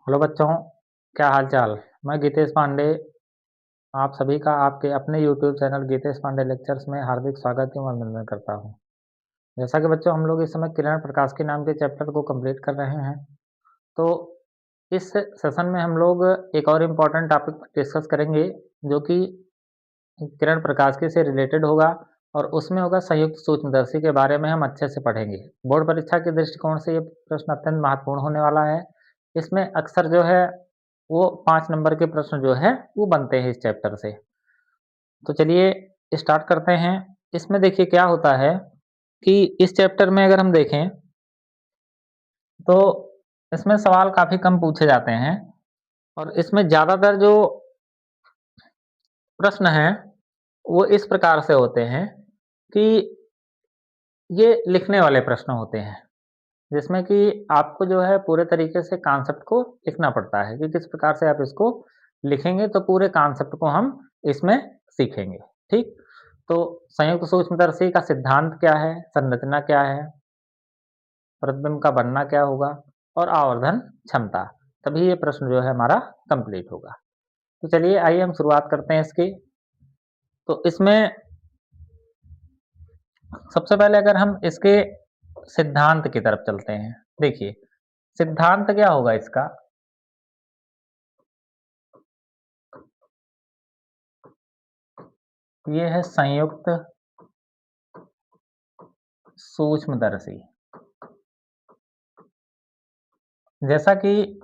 Hello बच्चों, क्या हाल चाल। मैं गीतेश पांडे आप सभी का आपके अपने YouTube channel Geetesh Pandey lectures में हार्दिक स्वागत एवं अभिनंदन करता हूं। जैसा कि बच्चों हम लोग इस समय किरण प्रकाश के नाम के चैप्टर को कंप्लीट कर रहे हैं, तो इस सेशन में हम लोग एक और इम्पोर्टेंट टॉपिक डिस्कस करेंगे जो कि किरण प्रकाश के से रिलेटेड होगा और उसमें होगा संयुक्त सूक्ष्मदर्शी के बारे में हम अच्छे से पढ़ेंगे। बोर्ड परीक्षा के दृष्टिकोण से ये प्रश्न अत्यंत महत्वपूर्ण होने वाला है। इसमें अक्सर जो है वो 5 नंबर के प्रश्न जो है वो बनते हैं इस चैप्टर से। तो चलिए स्टार्ट करते हैं। इसमें देखिए क्या होता है कि इस चैप्टर में अगर हम देखें तो इसमें सवाल काफ़ी कम पूछे जाते हैं और इसमें ज़्यादातर जो प्रश्न हैं वो इस प्रकार से होते हैं कि ये लिखने वाले प्रश्न होते हैं, जिसमें कि आपको जो है पूरे तरीके से कॉन्सेप्ट को लिखना पड़ता है कि किस प्रकार से आप इसको लिखेंगे तो पूरे कॉन्सेप्ट को हम इसमें सीखेंगे। ठीक? तो संयुक्त सूक्ष्मदर्शी का सिद्धांत क्या है, संरचना क्या है, प्रतिबिंब का बनना क्या होगा और आवर्धन क्षमता, तभी ये प्रश्न जो है हमारा कंप्लीट होगा। तो चलिए आइए हम शुरुआत करते हैं इसकी। तो इसमें सबसे पहले अगर हम इसके सिद्धांत की तरफ चलते हैं, देखिए सिद्धांत क्या होगा इसका। ये है संयुक्त सूक्ष्मदर्शी। जैसा कि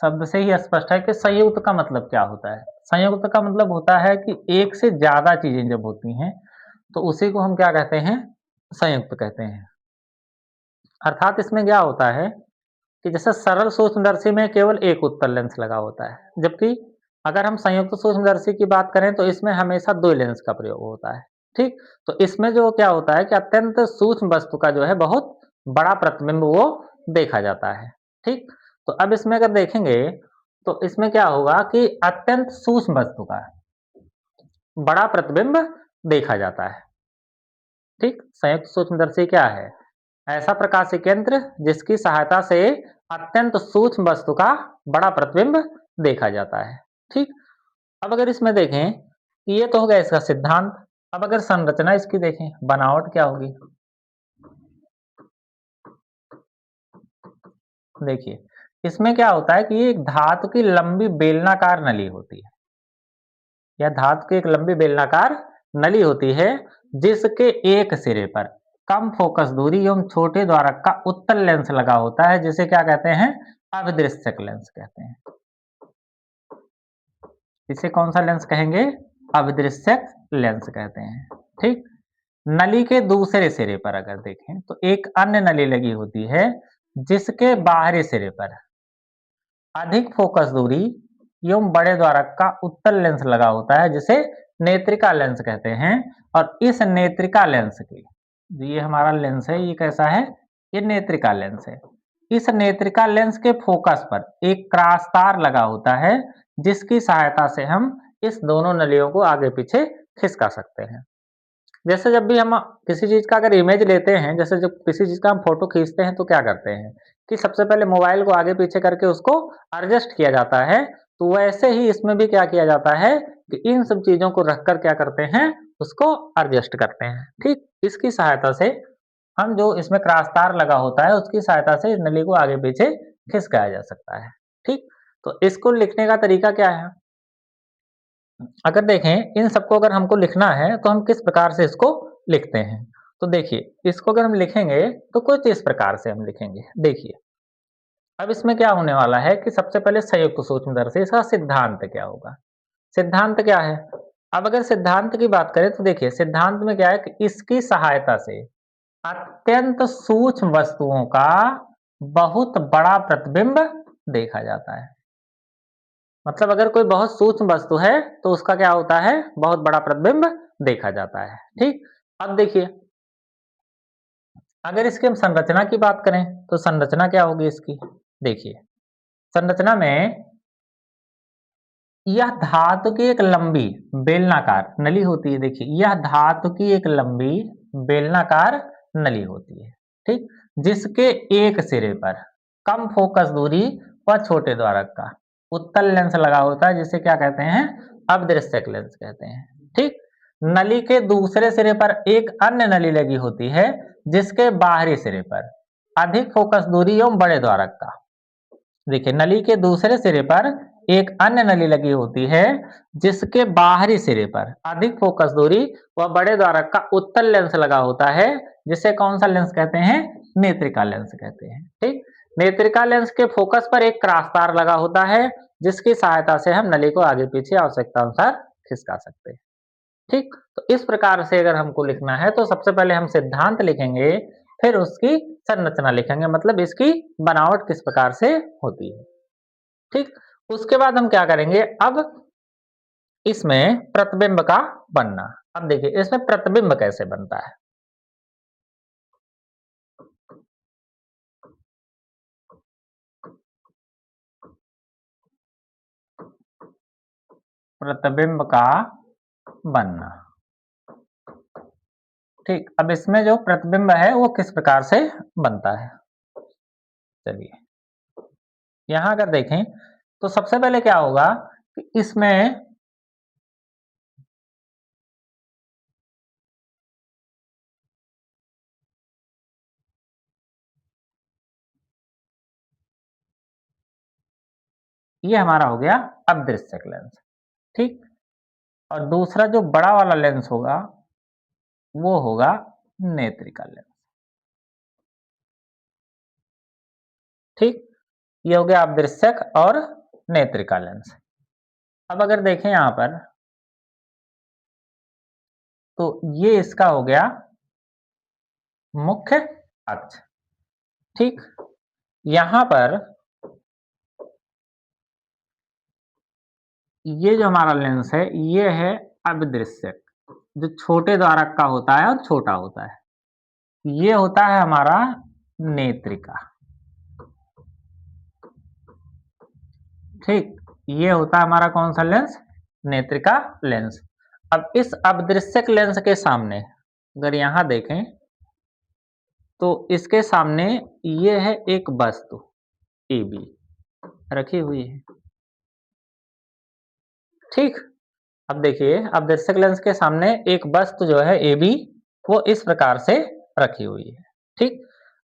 शब्द से ही स्पष्ट है कि संयुक्त का मतलब क्या होता है। संयुक्त का मतलब होता है कि एक से ज्यादा चीजें जब होती हैं तो उसी को हम क्या कहते हैं, संयुक्त कहते हैं। अर्थात इसमें क्या होता है कि जैसे सरल सूक्ष्मदर्शी में केवल एक उत्तल लेंस लगा होता है, जबकि अगर हम संयुक्त सूक्ष्मदर्शी की बात करें तो इसमें हमेशा 2 लेंस का प्रयोग होता है। ठीक? तो इसमें जो क्या होता है कि अत्यंत सूक्ष्म वस्तु का जो है बहुत बड़ा प्रतिबिंब वो देखा जाता है। ठीक? तो अब इसमें अगर देखेंगे तो इसमें क्या होगा कि अत्यंत सूक्ष्म वस्तु का बड़ा प्रतिबिंब देखा जाता है। ठीक? संयुक्त सूक्ष्मदर्शी क्या है? ऐसा प्रकाशिक यंत्र जिसकी सहायता से अत्यंत सूक्ष्म वस्तु का बड़ा प्रतिबिंब देखा जाता है। ठीक? अब अगर इसमें देखें कि ये तो हो गया इसका सिद्धांत। अब अगर संरचना इसकी देखें, बनावट क्या होगी? देखिए, इसमें क्या होता है कि ये एक धातु की लंबी बेलनाकार नली होती है। यह धातु की एक लंबी बेलनाकार नली होती है जिसके एक सिरे पर कम फोकस दूरी एवं छोटे द्वारक का उत्तल लेंस लगा होता है, जिसे क्या कहते हैं, अभिदृश्यक लेंस कहते हैं। इसे कौन सा लेंस कहेंगे? अभिदृश्यक लेंस कहते हैं। ठीक? नली के दूसरे सिरे पर अगर देखें तो एक अन्य नली लगी होती है जिसके बाहरी सिरे पर अधिक फोकस दूरी एवं बड़े द्वारक का उत्तल लेंस लगा होता है, जिसे नेत्रिका लेंस कहते हैं। और इस नेत्रिका लेंस की, ये हमारा लेंस है, ये कैसा है? ये नेत्रिका लेंस है। इस नेत्रिका लेंस के फोकस पर एक क्रॉस तार लगा होता है जिसकी सहायता से हम इस दोनों नलियों को आगे पीछे खिसका सकते हैं। जैसे जब भी हम किसी चीज़ का अगर इमेज लेते हैं, जैसे जब किसी चीज़ का हम फ़ोटो खींचते हैं तो क्या करते हैं कि सबसे पहले मोबाइल को आगे-पीछे करके उसको एडजस्ट किया जाता है। तो वैसे ही इसमें भी क्या किया जाता है कि इन सब चीज़ों को रखकर क्या करते हैं, उसको एडजस्ट करते हैं। ठीक? इसकी सहायता से हम जो इसमें क्रॉस तार लगा होता है, उसकी सहायता से इस नली को आगे-पीछे खिसकाया जा सकता है। ठीक? तो इसको लिखने का तरीका क्या है? अगर देखें इन सबको अगर हमको लिखना है तो हम किस प्रकार से इसको लिखते हैं। तो देखिए इसको अगर हम लिखेंगे तो कुछ इस प्रकार से हम लिखेंगे। देखिए अब इसमें क्या होने वाला है कि सबसे पहले संयुक्त सूक्ष्मदर्शी, इसका सिद्धांत क्या होगा। सिद्धांत क्या है? अब अगर सिद्धांत की बात करें तो देखिए सिद्धांत में क्या है कि इसकी सहायता से अत्यंत सूक्ष्म वस्तुओं का बहुत बड़ा प्रतिबिंब देखा जाता है। मतलब अगर कोई बहुत सूक्ष्म वस्तु है तो उसका क्या होता है, बहुत बड़ा प्रतिबिंब देखा जाता है। ठीक? अब देखिए अगर इसकी हम संरचना की बात करें तो संरचना क्या होगी इसकी। देखिए संरचना में यह धातु की एक लंबी बेलनाकार नली होती है। देखिए यह धातु की एक लंबी बेलनाकार नली होती है। ठीक? जिसके एक सिरे पर कम फोकस दूरी व छोटे द्वारक का उत्तल लेंस लगा होता है, जिसे क्या कहते हैं, अवदृश्यक लेंस कहते हैं। ठीक, नली के दूसरे सिरे पर एक अन्य नली लगी होती है, जिसके बाहरी सिरे पर अधिक फोकस दूरी एवं बड़े द्वारक का। देखिए, नली के दूसरे सिरे पर एक अन्य नली लगी होती है, जिसके बाहरी सिरे पर अधिक फोकस दूरी व बड़े द्वारक का उत्तल लेंस लगा होता है, जिसे कौन सा लेंस कहते हैं, नेत्रिका लेंस कहते हैं। ठीक, नेत्रिका लेंस के फोकस पर एक क्रॉस तार लगा होता है, जिसकी सहायता से हम नली को आगे पीछे आवश्यकता अनुसार खिसका सकते हैं। ठीक, तो इस प्रकार से अगर हमको लिखना है तो सबसे पहले हम सिद्धांत लिखेंगे, फिर उसकी संरचना लिखेंगे, मतलब इसकी बनावट किस प्रकार से होती है। ठीक, उसके बाद हम क्या करेंगे, अब इसमें प्रतिबिंब का बनना। अब देखिए इसमें प्रतिबिंब कैसे बनता है। प्रतिबिंब का बनना। ठीक, अब इसमें जो प्रतिबिंब है वो किस प्रकार से बनता है, चलिए यहां अगर देखें तो सबसे पहले क्या होगा कि इसमें ये हमारा हो गया अदृश्यक लेंस। ठीक, और दूसरा जो बड़ा वाला लेंस होगा वो होगा नेत्रिका लेंस। ठीक, ये हो गया अदृश्यक और नेत्रिका लेंस। अब अगर देखें यहां पर तो ये इसका हो गया मुख्य अक्ष। ठीक, यहां पर ये जो हमारा लेंस है ये है अविदृश्यक, जो छोटे द्वारक का होता है और छोटा होता है। ये होता है हमारा नेत्रिका। ठीक, ये होता है हमारा कौन सा लेंस, नेत्रिका लेंस। अब इस अविदृश्यक लेंस के सामने अगर यहां देखें तो इसके सामने ये है एक वस्तु AB रखी हुई है। ठीक, अब देखिए अवदर्शक लेंस के सामने एक वस्तु जो है AB वो इस प्रकार से रखी हुई है। ठीक,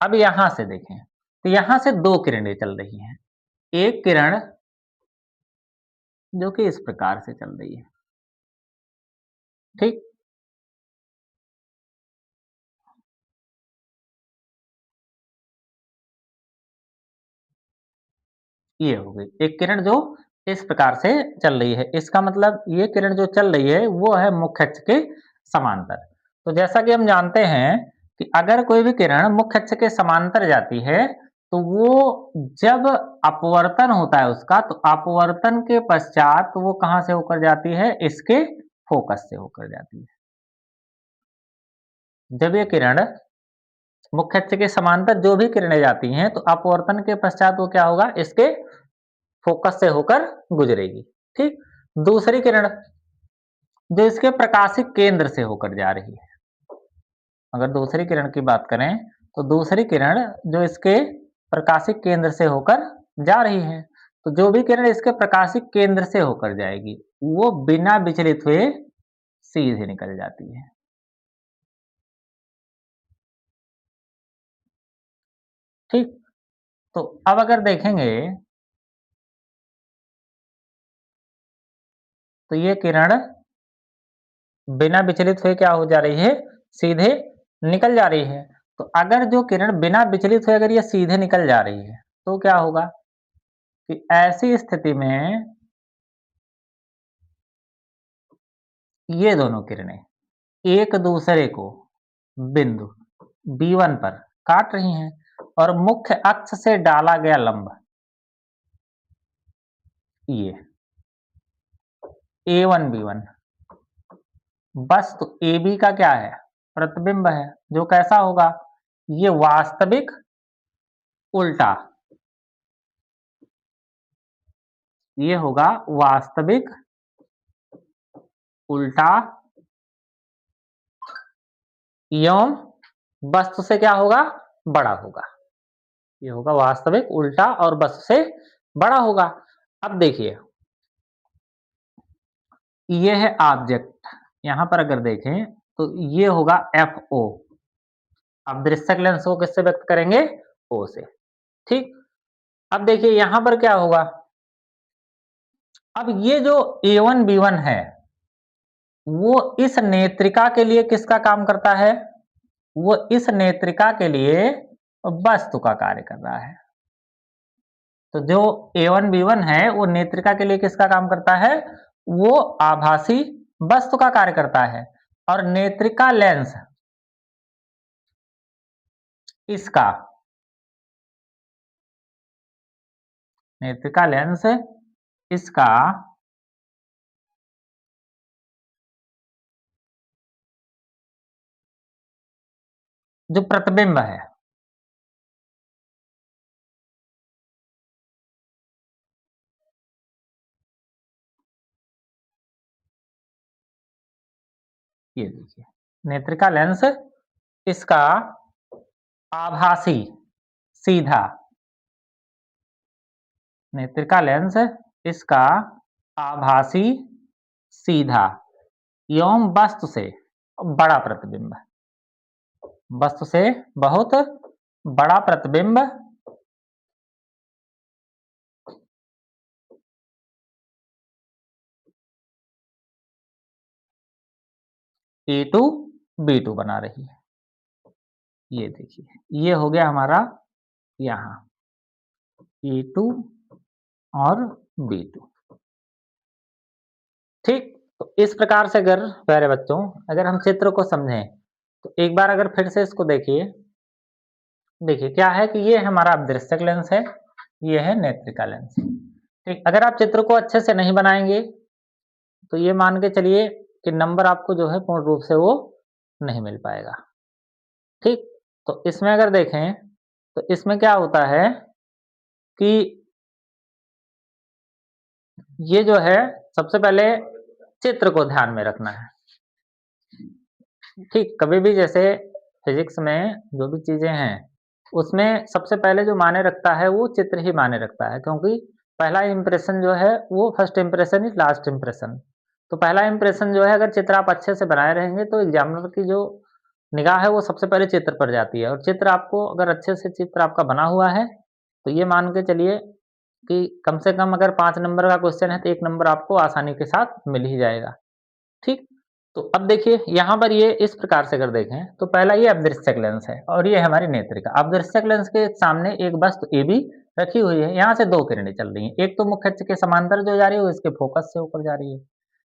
अब यहां से देखें तो यहां से दो किरणें चल रही हैं। एक किरण जो कि इस प्रकार से चल रही है। ठीक, ये हो गई एक किरण जो इस प्रकार से चल रही है। इसका मतलब ये किरण जो चल रही है वो है मुख्य अक्ष के समांतर। तो जैसा कि हम जानते हैं कि अगर कोई भी किरण मुख्य अक्ष के समांतर जाती है तो वो जब अपवर्तन होता है उसका, तो अपवर्तन के पश्चात वो कहां से होकर जाती है, इसके फोकस से होकर जाती है। जब ये किरण मुख्य अक्ष के समांतर जो भी किरणें जाती हैं तो अपवर्तन के पश्चात वो क्या होगा, इसके फोकस से होकर गुजरेगी। ठीक, दूसरी किरण जो इसके प्रकाशिक केंद्र से होकर जा रही है। अगर दूसरी किरण की बात करें तो दूसरी किरण जो इसके प्रकाशिक केंद्र से होकर जा रही है, तो जो भी किरण इसके प्रकाशिक केंद्र से होकर जाएगी वो बिना विचलित हुए सीधे निकल जाती है। ठीक, तो अब अगर देखेंगे तो ये किरण बिना विचलित हुए क्या हो जा रही है, सीधे निकल जा रही है। तो अगर जो किरण बिना विचलित हुए अगर ये सीधे निकल जा रही है तो क्या होगा कि ऐसी स्थिति में ये दोनों किरणें एक दूसरे को बिंदु B1 पर काट रही हैं और मुख्य अक्ष से डाला गया लंब ये A1 B1 वस्तु AB का क्या है, प्रतिबिंब है, जो कैसा होगा, ये वास्तविक उल्टा, ये होगा वास्तविक उल्टा एवं वस्तु से क्या होगा, बड़ा होगा। ये होगा वास्तविक, उल्टा और वस्तु से बड़ा होगा। अब देखिए, ये है ऑब्जेक्ट, यहाँ पर अगर देखें तो ये होगा FO। अब दृश्यक लेंस को किससे व्यक्त करेंगे? O से, ठीक। अब देखिए यहाँ पर क्या होगा, अब ये जो A1 B1 है, वो इस नेत्रिका के लिए किसका काम करता है? वो इस नेत्रिका के लिए वस्तु का कार्य कर रहा है। तो जो A1 B1 है, वो नेत्रिका के लिए किसका काम करता है? वो आभासी वस्तु का कार्य करता है। और नेत्रिका लेंस इसका, नेत्रिका लेंस इसका जो प्रतिबिंब है, ये देखिए, नेत्रिका लेंस इसका आभासी सीधा, नेत्रिका लेंस इसका आभासी सीधा एवं वस्तु से बड़ा प्रतिबिंब, वस्तु से बहुत बड़ा प्रतिबिंब A2 B2 बना रही है। ये देखिए, ये हो गया हमारा यहाँ A2 और B2, ठीक। तो इस प्रकार से अगर प्यारे बच्चों, अगर हम चित्र को समझें तो एक बार अगर फिर से इसको देखिए, देखिए क्या है कि ये हमारा दृश्यक लेंस है, ये है नेत्रिका लेंस, ठीक। अगर आप चित्र को अच्छे से नहीं बनाएंगे तो ये मान के चलिए कि नंबर आपको जो है पूर्ण रूप से वो नहीं मिल पाएगा, ठीक। तो इसमें अगर देखें तो इसमें क्या होता है कि ये जो है सबसे पहले चित्र को ध्यान में रखना है, ठीक। कभी भी जैसे फिजिक्स में जो भी चीजें हैं उसमें सबसे पहले जो मायने रखता है वो चित्र ही मायने रखता है, क्योंकि पहला इंप्रेशन जो है वो first impression is last impression. तो पहला इंप्रेशन जो है अगर चित्र आप अच्छे से बनाए रहेंगे तो एग्जामिनर की जो निगाह है वो सबसे पहले चित्र पर जाती है, और चित्र आपको अगर अच्छे से चित्र आपका बना हुआ है तो ये मान के चलिए कि कम से कम अगर 5 नंबर का क्वेश्चन है तो 1 नंबर आपको आसानी के साथ मिल ही जाएगा, ठीक। तो अब देखिए यहाँ पर ये इस प्रकार से अगर देखें तो पहला ये अदृश्यक लेंस है और ये हमारी नेत्रिका। अदृश्यक लेंस के सामने एक वस्तु AB रखी हुई है, यहाँ से 2 किरणें चल रही हैं, एक तो मुख्य अक्ष के समांतर जो जा रही है वो इसके फोकस से होकर जा रही है,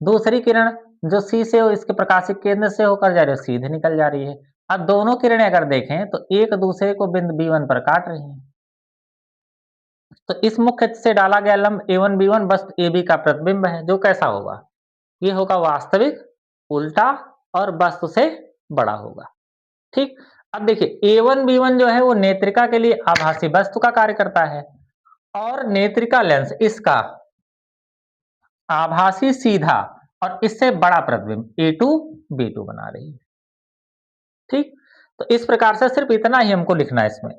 दूसरी किरण जो C से हो इसके प्रकाशिक केंद्र से होकर जा रही है, सीधे निकल जा रही है। अब दोनों किरणें अगर देखें तो एक दूसरे को बिंदु B1 पर काट रही हैं। तो इस मुख्य अक्ष से डाला गया लंब A1 B1 वस्तु AB का प्रतिबिंब है, जो कैसा होगा? ये होगा वास्तविक, उल्टा और वस्तु से बड़ा होगा, ठीक। अब देखिए A1 B1 जो है वो नेत्रिका के लिए आभासी वस्तु का कार्य करता है, और नेत्रिका लेंस इसका आभासी सीधा और इससे बड़ा प्रतिबिंब A2 B2 बना रही है, ठीक। तो इस प्रकार से सिर्फ इतना ही हमको लिखना है इसमें।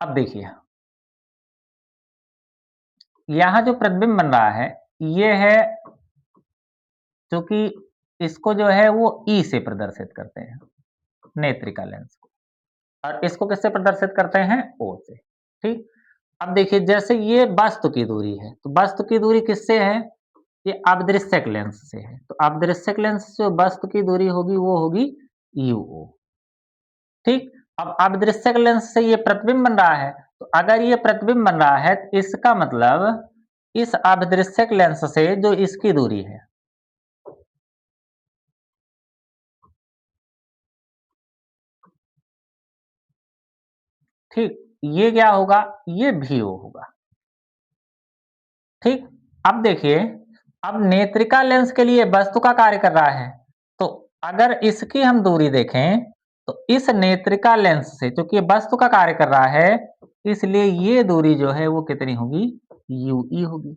अब देखिए यहाँ जो प्रतिबिंब बन रहा है ये है, चूंकि इसको जो है वो E से प्रदर्शित करते हैं, नेत्रिका लेंस को, और इसको किससे प्रदर्शित करते हैं? O से, ठीक। अब देखिए जैसे ये वस्तु की दूरी है, तो वस्तु की दूरी किससे है? ये अदृश्यक लेंस से है, तो अदृश्यक लेंस से जो वस्तु की दूरी होगी वो होगी UO, ठीक। अब अदृश्यक लेंस से ये प्रतिबिंब बन रहा है, तो अगर ये प्रतिबिंब बन रहा है तो इसका मतलब इस अदृश्यक लेंस से जो इसकी दूरी है, ठीक, ये क्या होगा? ये VO होगा, ठीक। अब देखिए, अब नेत्रिका लेंस के लिए वस्तु का कार्य कर रहा है, तो अगर इसकी हम दूरी देखें तो इस नेत्रिका लेंस से, क्योंकि ये वस्तु का कार्य कर रहा है, इसलिए ये दूरी जो है वो कितनी होगी? UE होगी,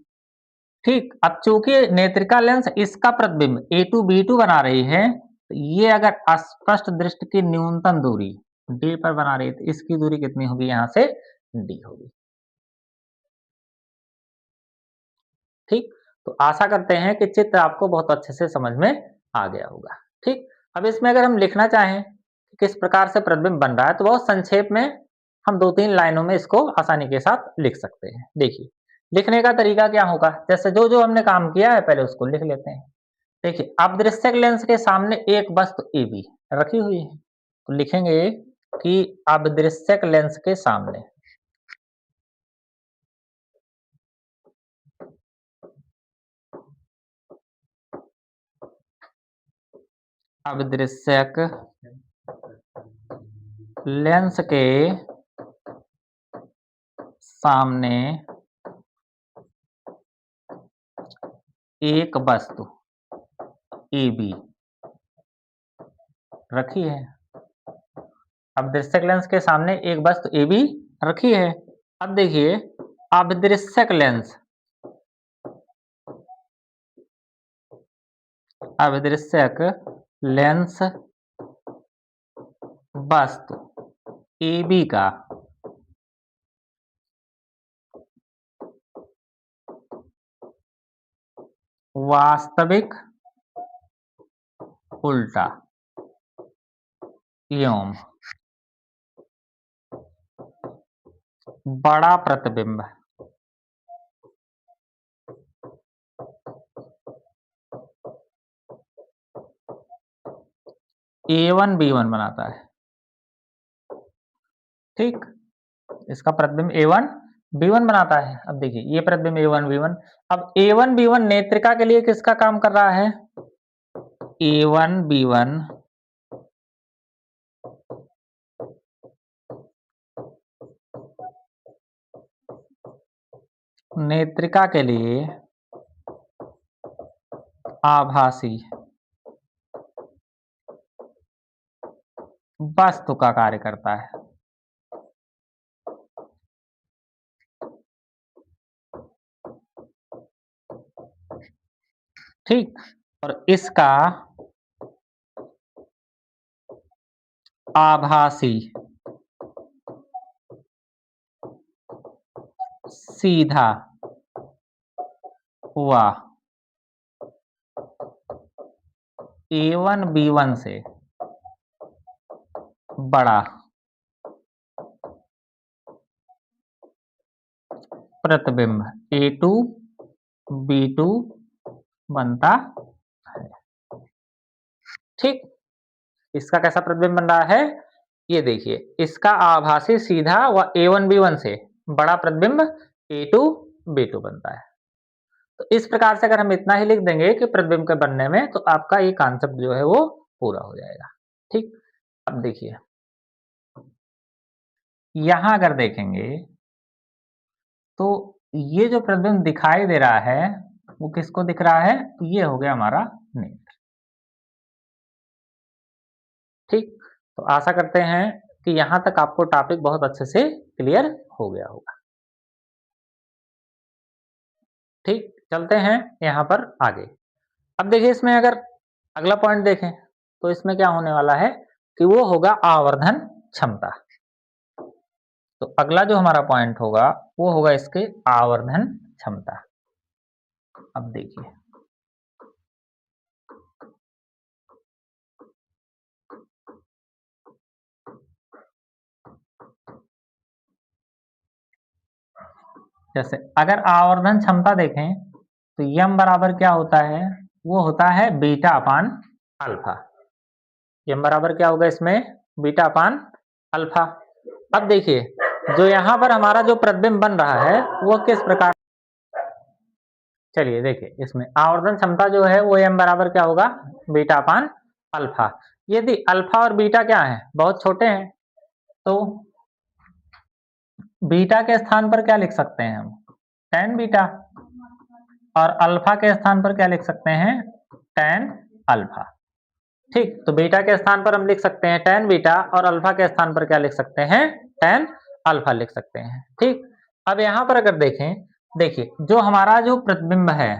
ठीक। अब चूंकि नेत्रिका लेंस इसका प्रतिबिंब A2 B2 बना रही है, तो ये अगर अस्पष्ट दृष्टि की न्यूनतम दूरी डी पर बना रही है तो इसकी दूरी कितनी होगी यहाँ से डी होगी। ठीक, तो आशा करते हैं कि चित्र आपको बहुत अच्छे से समझ में आ गया होगा। ठीक, अब इसमें अगर हम लिखना चाहें कि किस प्रकार से प्रतिबिंब बन रहा है तो बहुत संक्षेप में हम 2-3 लाइनों में इसको आसानी के साथ लिख सकते हैं। देखिए, लिखने का तरीका क्या होगा? जैसे जो हमने काम किया है पहले उसको लिख लेते हैं। देखिए, अदृश्यक लेंस के सामने एक वस्तु AB रखी हुई है। तो लिखेंगे कि अदृश्यक लेंस के सामने अदृश्यक लेंस के सामने एक वस्तु AB रखी है। अदृश्यक लेंस के सामने एक वस्तु AB रखी है। अब देखिए, अदृश्यक लेंस वस्तु AB का वास्तविक उल्टा एवं बड़ा प्रतिबिंब A1 B1 बनाता है। ठीक, इसका प्रतिबिंब A1 B1 बनाता है। अब देखिए, ये प्रतिबिंब A1 B1। अब A1 B1 नेत्रिका के लिए किसका काम कर रहा है? A1 B1 नेत्रिका के लिए आभासी वस्तु का कार्य करता है। ठीक, और इसका आभासी सीधा हुआ A1 B1 से बड़ा प्रतिबिंब A2 B2 बनता है। ठीक, इसका कैसा प्रतिबिंब बन रहा है? ये देखिए, इसका आभासी सीधा व A1 B1 से बड़ा प्रतिबिंब A2 B2 बनता है। तो इस प्रकार से अगर हम इतना ही लिख देंगे कि प्रतिबिंब के बनने में तो आपका ये कॉन्सेप्ट जो है वो पूरा हो जाएगा। ठीक, अब देखिए, यहां अगर देखेंगे तो ये जो प्रतिबिंब दिखाई दे रहा है वो किसको दिख रहा है? ये हो गया हमारा नेत्र। ठीक, तो आशा करते हैं कि यहां तक आपको टॉपिक बहुत अच्छे से क्लियर हो गया होगा। ठीक, चलते हैं यहाँ पर आगे। अब देखिए, इसमें अगर अगला पॉइंट देखें तो इसमें क्या होने वाला है कि वो होगा आवर्धन क्षमता। तो अगला जो हमारा पॉइंट होगा वो होगा इसके आवर्धन क्षमता। अब देखिए, जैसे अगर आवर्धन क्षमता देखें तो यम बराबर क्या होता है? वो होता है बीटा अपान अल्फा। यम बराबर क्या होगा इसमें? बीटा अपान अल्फा। अब देखिए, जो यहाँ पर हमारा जो प्रतिबिंब बन रहा है वो किस प्रकार, चलिए देखिए, इसमें आवर्धन क्षमता जो है वो एम बराबर क्या होगा? बीटा अपान अल्फा। यदि अल्फा और बीटा क्या है? बहुत छोटे हैं, तो बीटा के स्थान पर क्या लिख सकते हैं हम? tan beta. और अल्फा के स्थान पर क्या लिख सकते हैं? tan alpha. ठीक, तो बीटा के स्थान पर हम लिख सकते हैं tan बीटा और अल्फा के स्थान पर क्या लिख सकते हैं? tan अल्फा लिख सकते हैं। ठीक, अब यहां पर अगर देखें, देखिए जो हमारा जो प्रतिबिंब है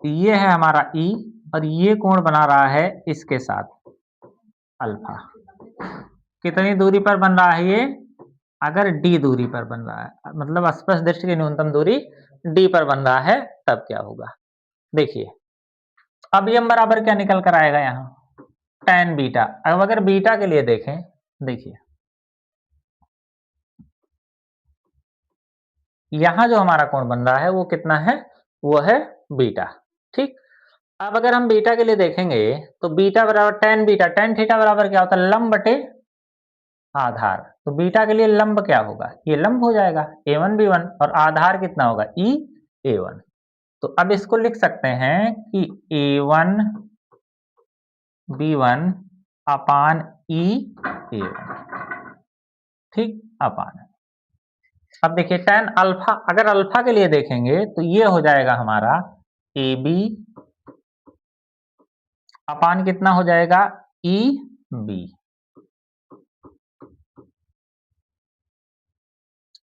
ये है हमारा ई और ये कोण बना रहा है इसके साथ अल्फा। कितनी दूरी पर बन रहा है ये? अगर डी दूरी पर बन रहा है, मतलब स्पर्श दृष्टि की न्यूनतम दूरी डी पर बन रहा है, तब क्या होगा? देखिए, अब एम बराबर क्या निकल कर आएगा यहाँ? tan beta. अब अगर बीटा के लिए देखें, देखिए यहाँ जो हमारा कोण बन रहा है वो कितना है? वो है बीटा। ठीक। अब अगर हम बीटा के लिए देखेंगे तो बीटा बराबर tan बीटा, tan थीटा बराबर क्या होता है? लंब बटे आधार। तो बीटा के लिए लंब क्या होगा? ये लंब हो जाएगा a1 b1 और आधार कितना होगा? e a1। तो अब इसको लिख सकते हैं कि a1 b1 अपान e a1। ठीक, अपान। अब देखिए tan अल्फा, अगर अल्फा के लिए देखेंगे तो ये हो जाएगा हमारा ab अपान कितना हो जाएगा? eb।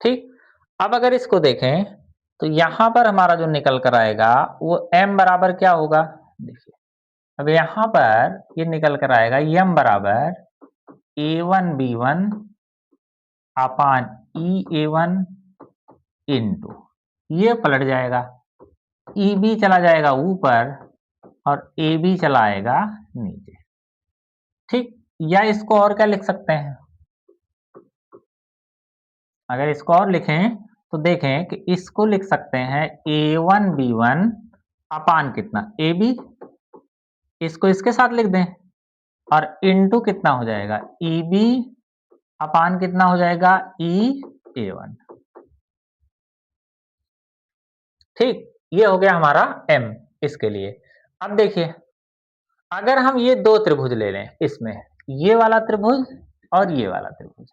ठीक। अब अगर इसको देखें तो यहां पर हमारा जो निकल कर आएगा वो m बराबर क्या होगा? देखिए, अब यहां पर ये निकल कर आएगा m बराबर a1 b1 अपान e a1 इंटू, ये पलट जाएगा, eb चला जाएगा ऊपर और ab चला आएगा नीचे। ठीक। या इसको और क्या लिख सकते हैं? अगर इसको और लिखें तो देखें कि इसको लिख सकते हैं a1 b1 अपान कितना? ab। इसको इसके साथ लिख दें और इनटू कितना हो जाएगा? eb अपान कितना हो जाएगा? e a1। ठीक, ये हो गया हमारा m इसके लिए। अब देखिए, अगर हम ये दो त्रिभुज ले लें, इसमें ये वाला त्रिभुज और ये वाला त्रिभुज,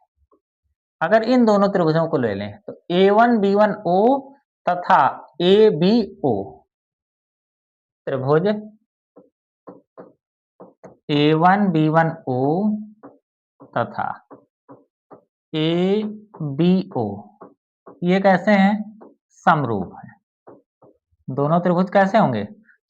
अगर इन दोनों त्रिभुजों को ले लें तो a1 b1 o तथा abO त्रिभुज a1 b1 o तथा abO ये कैसे हैं? समरूप हैं। दोनों त्रिभुज कैसे होंगे?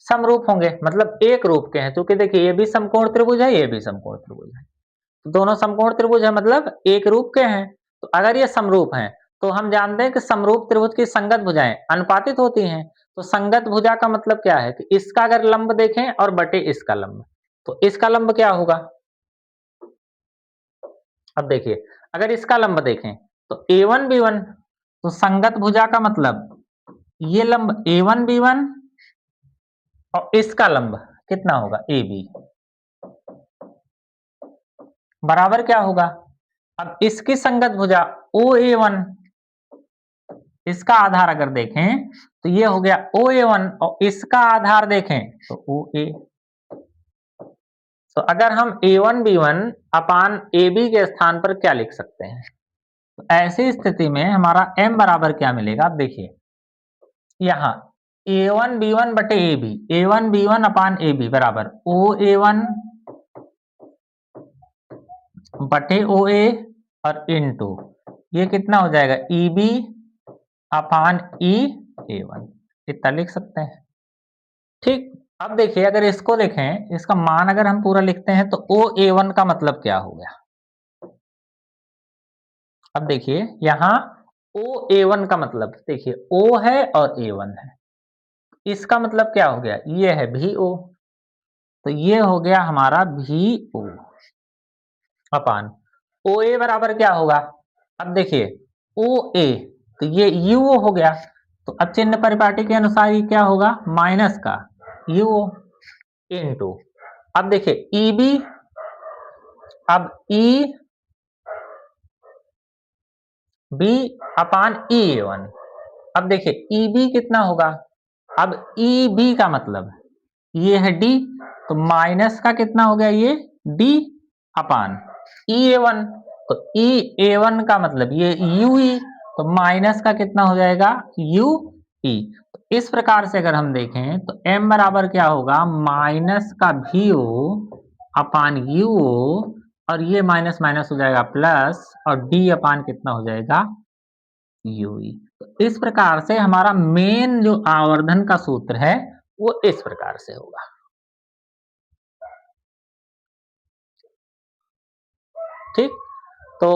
समरूप होंगे, मतलब एक रूप के हैं। क्योंकि देखिए ये भी समकोण त्रिभुज है, ये भी समकोण त्रिभुज है, तो दोनों समकोण त्रिभुज है मतलब एक रूप के हैं। तो अगर ये समरूप हैं तो हम जानते हैं कि समरूप त्रिभुज की संगत भुजाएं अनुपातित होती हैं। तो संगत भुजा का मतलब क्या है कि इसका अगर लंब देखें और बटे इसका लंब, तो इसका लंब क्या होगा? अब देखिए, अगर इसका लंब देखें तो a1 b1, तो संगत भुजा का मतलब ये लंब a1 b1 और इसका लंब कितना होगा? ab बराबर क्या होगा? अब इसकी संगत भुजा OA1, इसका आधार अगर देखें तो ये हो गया OA1 और इसका आधार देखें तो OA। तो अगर हम A1 B1 अपान AB के स्थान पर क्या लिख सकते हैं? तो ऐसी स्थिति में हमारा m बराबर क्या मिलेगा? आप देखिए, यहाँ A1 B1 बटे AB, A1 B1 अपान AB बराबर OA1 बटे OA और इनटू ये कितना हो जाएगा? EB अपान EA1, इतना लिख सकते हैं। ठीक। अब देखिए, अगर इसको देखें, इसका मान अगर हम पूरा लिखते हैं तो OA1 का मतलब क्या हो गया? अब देखिए यहाँ OA1 का मतलब देखिए O है और A1 है, इसका मतलब क्या हो गया? ये है VO, तो ये हो गया हमारा VO अपान OA बराबर क्या होगा? अब देखिए OA, तो ये UO हो गया, तो अब चिन्ह परिपाटी के अनुसार ये क्या होगा? माइनस का UO इनटू, अब देखिए EB, अब EB अपान EA1। अब देखिए EB कितना होगा? अब EB का मतलब ये है D, तो माइनस का कितना हो गया? ये D अपान EA1, तो EA1 का मतलब ये UE, तो माइनस का कितना हो जाएगा? UE। तो इस प्रकार से अगर हम देखें तो m बराबर क्या होगा? माइनस का VO अपान UO और ये माइनस माइनस हो जाएगा प्लस और D अपान कितना हो जाएगा? UE। तो इस प्रकार से हमारा मेन जो आवर्धन का सूत्र है वो इस प्रकार से होगा। ठीक? तो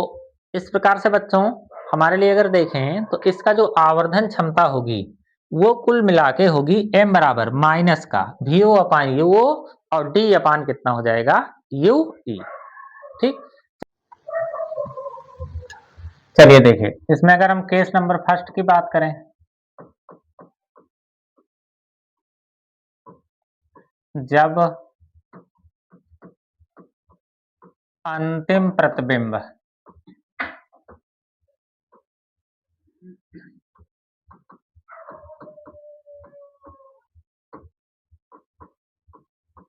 इस प्रकार से बच्चों हमारे लिए अगर देखें तो इसका जो आवर्धन क्षमता होगी वो कुल मिला के होगी m बराबर माइनस का VO अपान UO और D अपान कितना हो जाएगा UE। ठीक, चलिए देखिए इसमें अगर हम केस नंबर फर्स्ट की बात करें, जब अंतिम प्रतिबिंब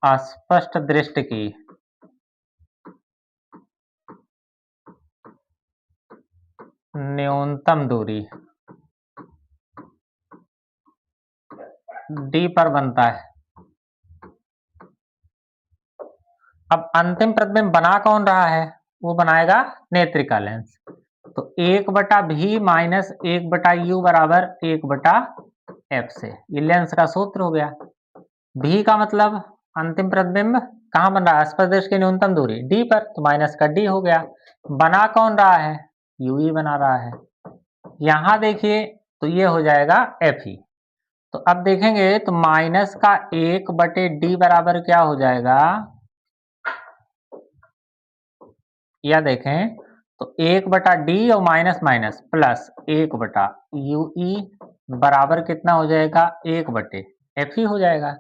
अस्पष्ट दृष्टि की न्यूनतम दूरी D पर बनता है। अब अंतिम प्रतिबिंब बना कौन रहा है, वो बनाएगा नेत्रिका लेंस। तो 1/v माइनस 1/u बराबर 1/f से, ये लेंस का सूत्र हो गया। v का मतलब अंतिम प्रतिबिंब कहाँ बन रहा है, अस्पष्ट दृष्टि की न्यूनतम दूरी D पर, तो माइनस का D हो गया। बना कौन रहा है, UE बना रहा है। यहां देखिए तो ये हो जाएगा Fe। तो अब देखेंगे तो माइनस का 1/D बराबर क्या हो जाएगा, या देखें तो 1/D और माइनस माइनस प्लस 1/UE बराबर कितना हो जाएगा 1/Fe हो जाएगा।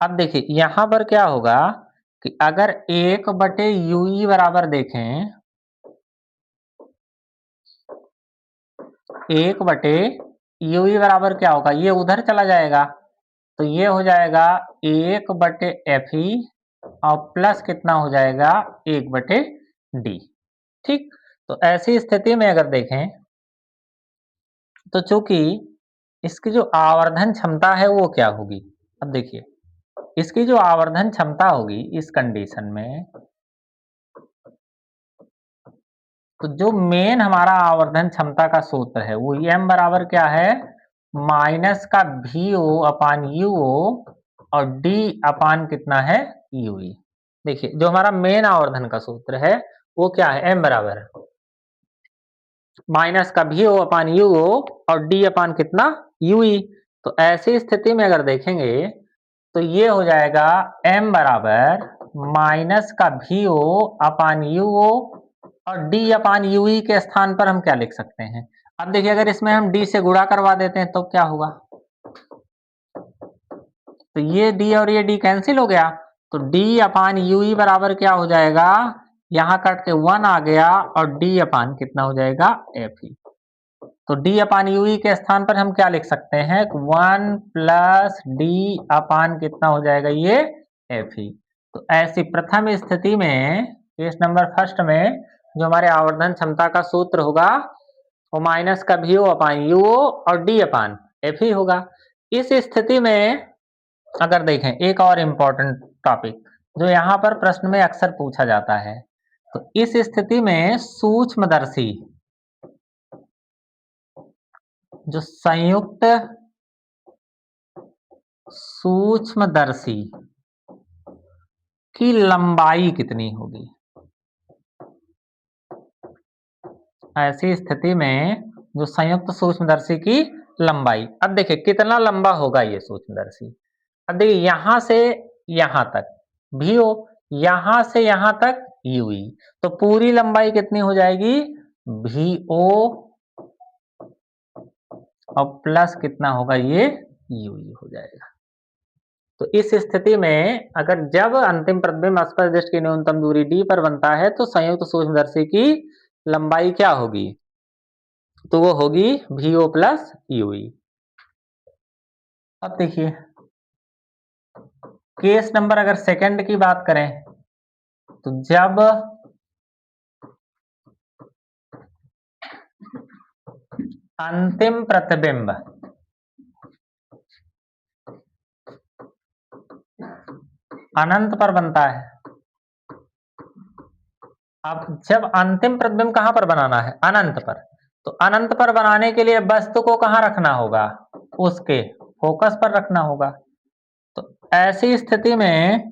अब देखिए यहां पर क्या होगा कि अगर 1/UE बराबर देखें, 1/UE बराबर क्या होगा, ये उधर चला जाएगा तो ये हो जाएगा 1/Fe और प्लस कितना हो जाएगा 1/D। ठीक, तो ऐसी स्थिति में अगर देखें तो चूंकि इसकी जो आवर्धन क्षमता है वो क्या होगी, अब देखिए इसकी जो आवर्धन क्षमता होगी इस कंडीशन में, तो जो मेन हमारा आवर्धन क्षमता का सूत्र है वो m बराबर क्या है, माइनस का VO अपान UO और D अपान कितना है UE। देखिए जो हमारा मेन आवर्धन का सूत्र है वो क्या है, m बराबर माइनस का VO अपान UO और D अपान कितना UE। तो ऐसी स्थिति में अगर देखेंगे तो ये हो जाएगा m बराबर माइनस का VO अपान UO और D अपान UE के स्थान पर हम क्या लिख सकते हैं। अब देखिए अगर इसमें हम D से गुणा करवा देते हैं तो क्या होगा, तो ये D और ये D कैंसिल हो गया, तो D अपान UE बराबर क्या हो जाएगा, यहां कट के 1 आ गया और D अपान कितना हो जाएगा Fe। तो D अपान UE के स्थान पर हम क्या लिख सकते हैं, 1 प्लस D अपान कितना हो जाएगा ये Fe। तो ऐसी प्रथम स्थिति में केस नंबर फर्स्ट में जो हमारे आवर्धन क्षमता का सूत्र होगा वो माइनस का VO अपान UO और D अपान Fe होगा। इस स्थिति में अगर देखें एक और इम्पोर्टेंट टॉपिक जो यहाँ पर प्रश्न में अक्सर पूछा जाता है, तो इस स्थिति में सूक्ष्मदर्शी जो संयुक्त सूक्ष्मदर्शी की लंबाई कितनी होगी, ऐसी स्थिति में जो संयुक्त सूक्ष्मदर्शी की लंबाई, अब देखिए कितना लंबा होगा ये सूक्ष्मदर्शी। अब देखिए यहां से यहां तक VO, यहां से यहां तक UE, तो पूरी लंबाई कितनी हो जाएगी VO और प्लस कितना होगा ये UE हो जाएगा। तो इस स्थिति में अगर जब अंतिम प्रतिबिंब अस्पष्ट दृष्टि की न्यूनतम दूरी D पर बनता है तो संयुक्त सूक्ष्मदर्शी की लंबाई क्या होगी, तो वो होगी VO प्लस UE। अब देखिए केस नंबर अगर सेकंड की बात करें तो जब अंतिम प्रतिबिंब अनंत पर बनता है, अब जब अंतिम प्रतिबिंब कहां पर बनाना है, अनंत पर, तो अनंत पर बनाने के लिए वस्तु को कहां रखना होगा, उसके फोकस पर रखना होगा। तो ऐसी स्थिति में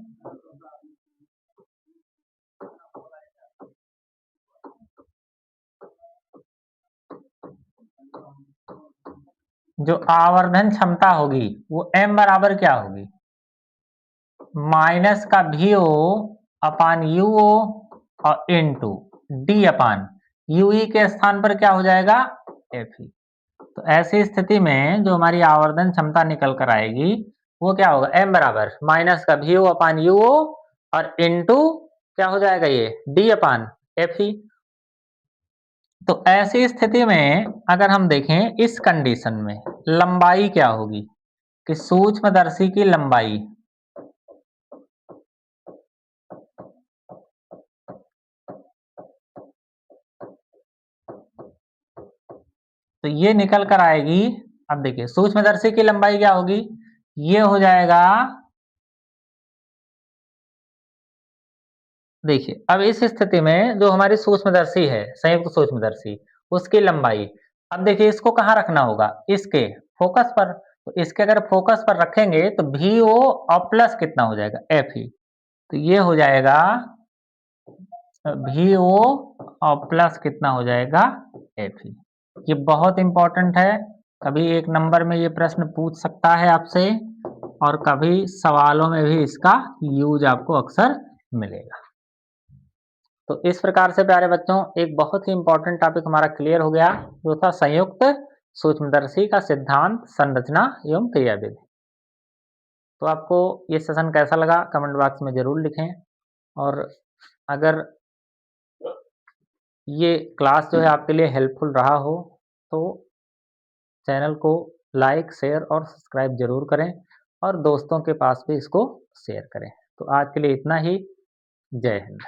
जो आवर्धन क्षमता होगी वो m बराबर क्या होगी, माइनस का VO अपान UO और इनटू D अपान UE के स्थान पर क्या हो जाएगा, FE। तो ऐसी स्थिति में जो हमारी आवर्धन क्षमता निकल कर आएगी वो क्या होगा, m बराबर माइनस का VO अपान UO और इनटू क्या हो जाएगा ये D अपान FE। तो ऐसी स्थिति में अगर हम देखें इस कंडीशन में लंबाई क्या होगी कि सूक्ष्मदर्शी की लंबाई तो ये निकल कर आएगी। अब देखिए सूक्ष्मदर्शी की लंबाई क्या होगी, ये हो जाएगा, देखिए अब इस स्थिति में जो हमारी सूक्ष्मदर्शी है संयुक्त सूक्ष्मदर्शी उसकी लंबाई, अब देखिए इसको कहाँ रखना होगा, इसके फोकस पर। तो इसके अगर फोकस पर रखेंगे तो VO और प्लस कितना हो जाएगा, FE। तो ये हो जाएगा VO और प्लस कितना हो जाएगा, FE। ये बहुत इंपॉर्टेंट है, कभी एक नंबर में ये प्रश्न पूछ सकता है आपसे और कभी सवालों में भी इसका यूज आपको अक्सर मिलेगा। तो इस प्रकार से प्यारे बच्चों एक बहुत ही इंपॉर्टेंट टॉपिक हमारा क्लियर हो गया, जो था संयुक्त सूक्ष्मदर्शी का सिद्धांत, संरचना एवं क्रियाविधि। तो आपको ये सेशन कैसा लगा कमेंट बॉक्स में जरूर लिखें, और अगर ये क्लास जो है आपके लिए हेल्पफुल रहा हो तो चैनल को लाइक, शेयर और सब्सक्राइब जरूर करें और दोस्तों के पास भी इसको शेयर करें। तो आज के लिए इतना ही। जय हिंद।